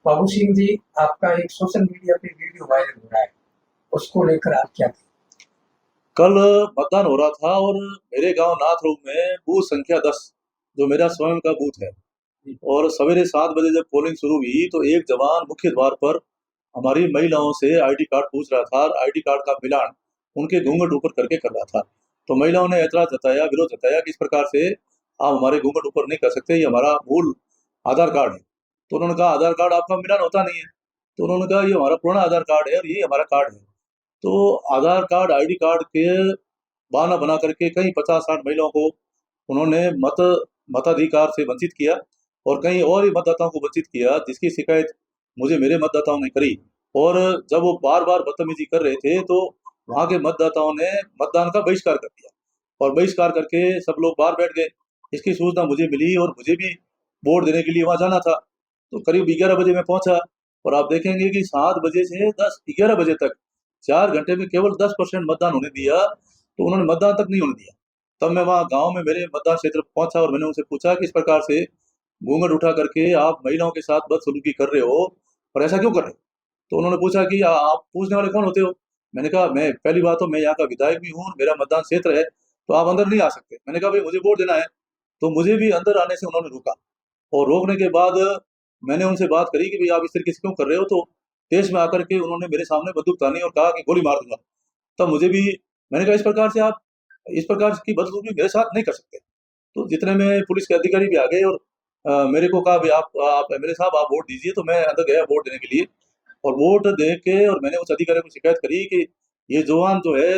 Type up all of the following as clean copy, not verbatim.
बाबू सिंह जी, आपका एक social media पे वीडियो वायरल हो रहा है, उसको लेकर आप क्या कहें? कल मतदान हो रहा था और मेरे गांव नाथरूप में बूथ संख्या 10 जो मेरा स्वयं का बूथ है, और सवेरे 7 बजे जब पोलिंग शुरू हुई तो एक जवान मुख्य द्वार पर हमारी महिलाओं से आईडी कार्ड पूछ रहा था और आईडी कार्ड का मिलान उनके घूंघट ऊपर करके कर रहा था। तो महिलाओं ने ऐतराज जताया, विरोध जताया कि इस प्रकार से आप हमारे घूंघट ऊपर नहीं कर सकते, ये हमारा मूल आधार कार्ड है। तो उन्होंने कहा आधार कार्ड आपका मिलान होता नहीं है। तो उन्होंने कहा ये हमारा पुराना आधार कार्ड है और ये हमारा कार्ड है। तो आधार कार्ड आईडी कार्ड के बहाना बना करके कई 50-60 महिलाओं को उन्होंने मताधिकार से वंचित किया और कई और भी मतदाताओं को वंचित किया, जिसकी शिकायत मुझे मेरे मतदाताओं ने करी। और जब वो बार बार बदतमीजी कर रहे थे तो वहां के मतदाताओं ने मतदान का बहिष्कार कर दिया और बहिष्कार करके सब लोग बाहर बैठ गए। इसकी सूचना मुझे मिली और मुझे भी वोट देने के लिए वहां जाना था। तो करीब 11 बजे मैं पहुंचा और आप देखेंगे कि 7 बजे से 11 बजे तक 4 घंटे में केवल 10% मतदान होने दिया। तो उन्होंने मतदान तक नहीं होने दिया। तब मैं वहाँ गांव में मेरे मतदान क्षेत्र पहुंचा और मैंने उनसे पूछा कि इस प्रकार से घूंघट उठा करके आप महिलाओं के साथ बदसलूकी कर रहे हो और ऐसा क्यों कर रहे हो? तो उन्होंने पूछा कि आप पूछने वाले कौन होते हो? मैंने कहा मैं पहली बात तो मैं यहाँ का विधायक भी हूँ, मेरा मतदान क्षेत्र है, तो आप अंदर नहीं आ सकते। मैंने कहा भाई मुझे वोट देना है। तो मुझे भी अंदर आने से उन्होंने रोका और रोकने के बाद मैंने उनसे बात करी कि भाई आप इस तरीके से क्यों कर रहे हो? तो तेज में आकर के उन्होंने मेरे सामने बंदूक तानी और कहा कि गोली मार दूंगा। तब मुझे भी, मैंने कहा इस प्रकार से आप इस प्रकार की बदसलूकी मेरे साथ नहीं कर सकते। तो जितने में पुलिस के अधिकारी भी आ गए और मेरे को कहा भाई आप एमएलए साहब आप वोट दीजिए। तो मैं अंदर गया वोट देने के लिए और वोट दे के और मैंने उस अधिकारी को शिकायत करी कि ये जवान जो है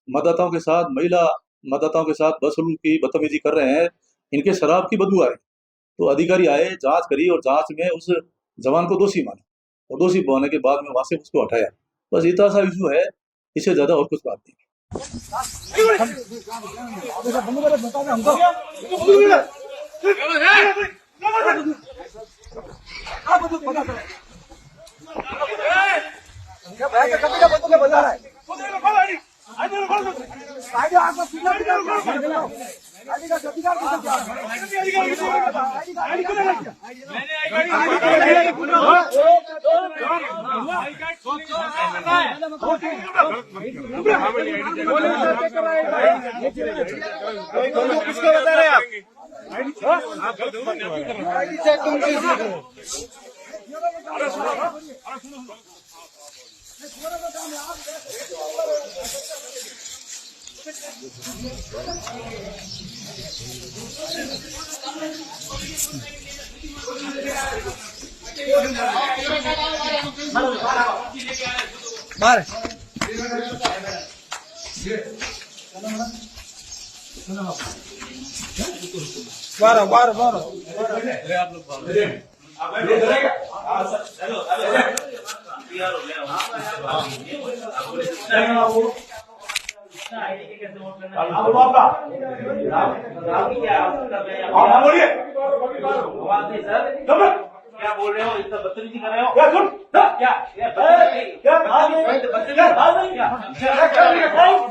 मतदाताओं के साथ, महिला मतदाताओं के साथ बदसलूकी बदतमीजी कर रहे हैं, इनके शराब की बदबू आ रही। तो अधिकारी आए, जांच करी और जांच में उस जवान को दोषी माना और दोषी मानने के बाद में वहां से उसको हटाया। बस इतना सा इशू है, इससे ज्यादा और कुछ बात नहीं। किसको बता रहे हैं बाहर बारह बारह क्या बोल रहे हो? इतना बदतमीजी कर रहे हो? क्या